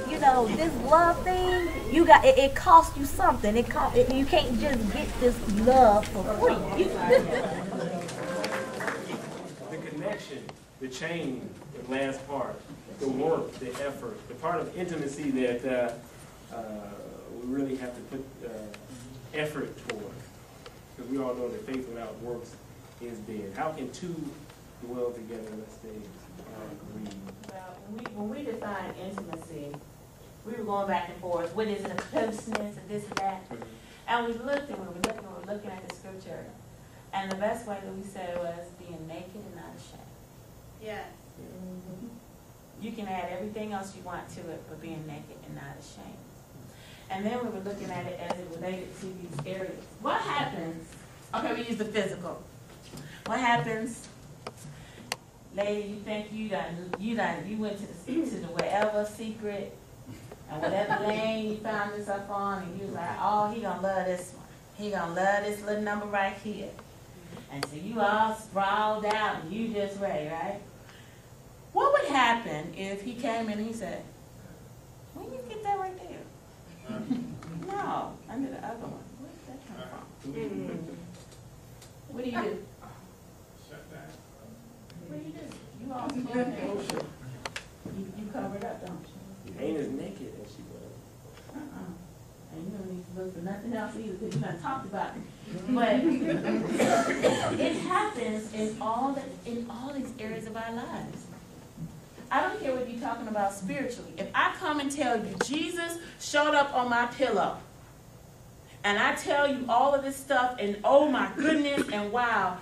You know, this love thing, you got it costs you something. You can't just get this love for free. The connection, the chain, the last part, the work, the effort, the part of intimacy that we really have to put effort toward. Because we all know that faith without works is dead. How can two dwell together unless they agree? Well, when we define intimacy, we were going back and forth. What is it, a closeness and this and that? And we looked and we were looking at the scripture. And the best way that we said was being naked and not ashamed. Yes. You can add everything else you want to it, but being naked and not ashamed. And then we were looking at it as it related to these areas. What happens? Okay, we use the physical. What happens? Lady, you think you went to the wherever secret and whatever lane you found yourself on, and you was like, oh, he gonna love this one. He gonna love this little number right here. And so you all sprawled out and you just ready, right? What would happen if he came in and he said, when you get that right there? No, under the other one. Where did that come from? What do you do? Shut down. What do you do? You all scared. You cover it up, don't you? Ain't as naked as she was. And you don't need to look for nothing else either because you done talked about it. But it happens in all these areas of our lives. I don't care what you're talking about spiritually. If I come and tell you Jesus showed up on my pillow, and I tell you all of this stuff, and oh my goodness, and wow,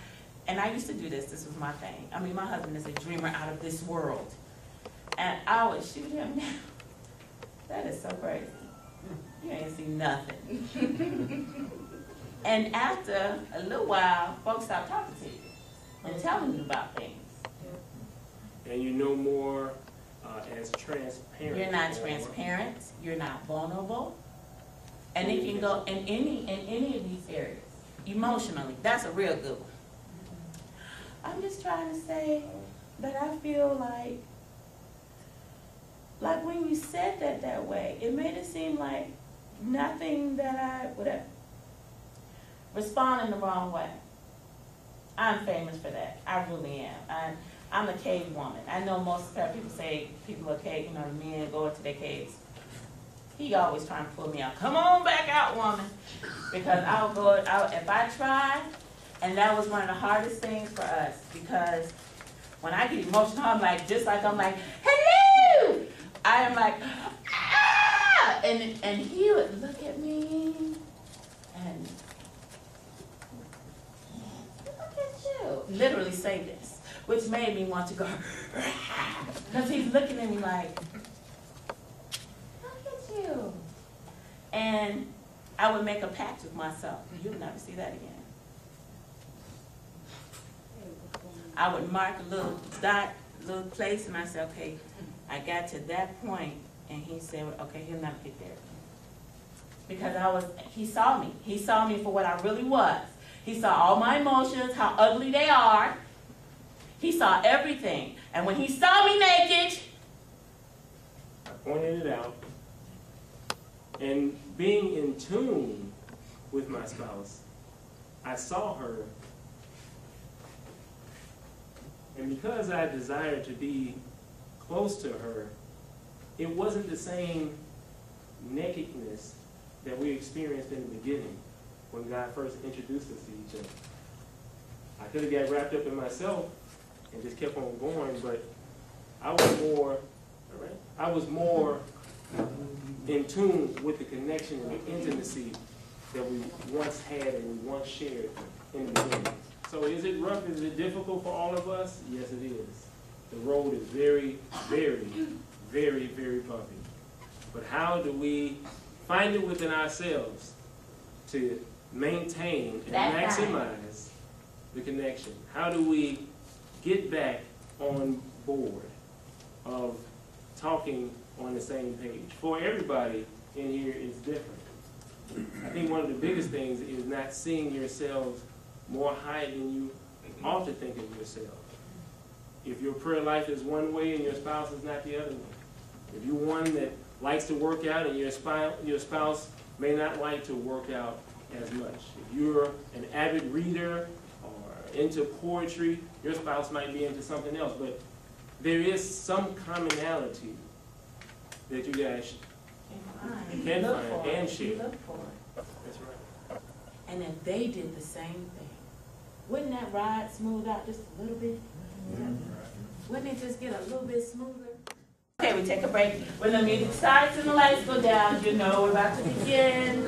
and I used to do this. This was my thing. I mean, my husband is a dreamer out of this world, and I would shoot him down. That is so crazy. You ain't seen nothing. And after a little while, folks stop talking to you and telling you about things. And you know more as transparent. You're not transparent. You're not vulnerable. And it can go in any of these areas. Emotionally, that's a real good one. I'm just trying to say that I feel like when you said that way, it made it seem like nothing that I would have respond in the wrong way. I'm famous for that. I really am. I'm a cave woman. I know most people say people are cave, the men go into their caves. He always trying to pull me out. Come on back out, woman. Because I'll go out if I try, and that was one of the hardest things for us, because when I get emotional, I'm like, hello! I am like, ah! And he would look at me and look at you. Literally say this, which made me want to go, because he's looking at me like, look at you. And I would make a pact with myself. You'll never see that again. I would mark a little dot, little place, and I said, okay, I got to that point, and he said, okay, he'll never get there. Because he saw me. He saw me for what I really was. He saw all my emotions, how ugly they are. He saw everything. And when he saw me naked, I pointed it out. And being in tune with my spouse, I saw her. And because I desired to be close to her, it wasn't the same nakedness that we experienced in the beginning when God first introduced us to each other. I could have got wrapped up in myself and just kept on going, but I was more in tune with the connection and the intimacy that we once had and we once shared in the beginning. So is it rough? Is it difficult for all of us? Yes, it is. The road is very, very, very, very bumpy. But how do we find it within ourselves to maintain and maximize the connection? How do we get back on board of talking on the same page? For everybody in here, it's different. I think one of the biggest things is not seeing yourselves more high than you ought to think of yourself. if your prayer life is one way and your spouse is not the other way. If you're one that likes to work out and your spouse may not like to work out as much. If you're an avid reader or into poetry, your spouse might be into something else. But there is some commonality that you guys can find and share. Look for it. That's right. And if they did the same thing, wouldn't that ride smooth out just a little bit? Wouldn't it just get a little bit smoother? Okay, we take a break. When the music starts and the lights go down, you know we're about to begin.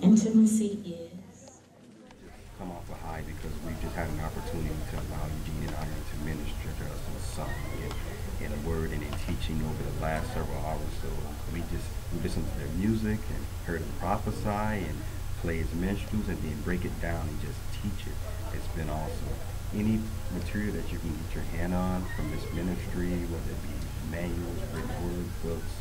Intimacy is. Come off a high because we just had an opportunity to allow Eugene and Andrea to minister to us in song and a word and in teaching over the last several hours. So we listened to their music and heard them prophesy and play as minstrels and then break it down and just teach it. It's been awesome. Any material that you can get your hand on from this ministry, whether it be manuals, written word, books,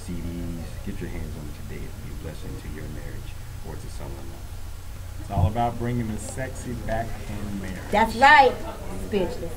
CDs, get your hands on it today. It'll be a blessing to your marriage or to someone else. It's all about bringing the sexy back in marriage. That's right. Speechless.